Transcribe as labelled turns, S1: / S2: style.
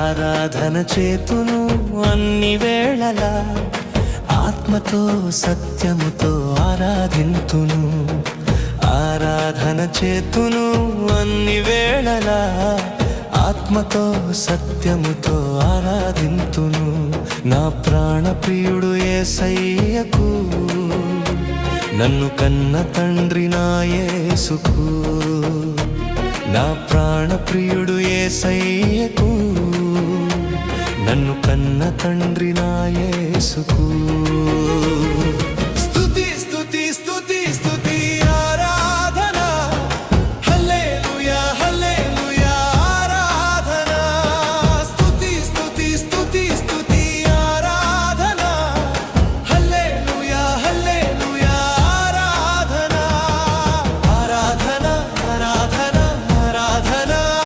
S1: ఆరాధన చేతును అన్ని వేళలా, ఆత్మతో సత్యముతో ఆరాధింతును. ఆరాధన చేతును అన్ని వేళలా, ఆత్మతో సత్యముతో ఆరాధింతును. నా ప్రాణ ప్రియుడు యేసయ్యకు, నన్ను కన్న తండ్రి నా యేసుకు. నా ప్రాణ ప్రియుడు యేసయ్యకు, నన్ను కన్న తండ్రి నా యేసుకు.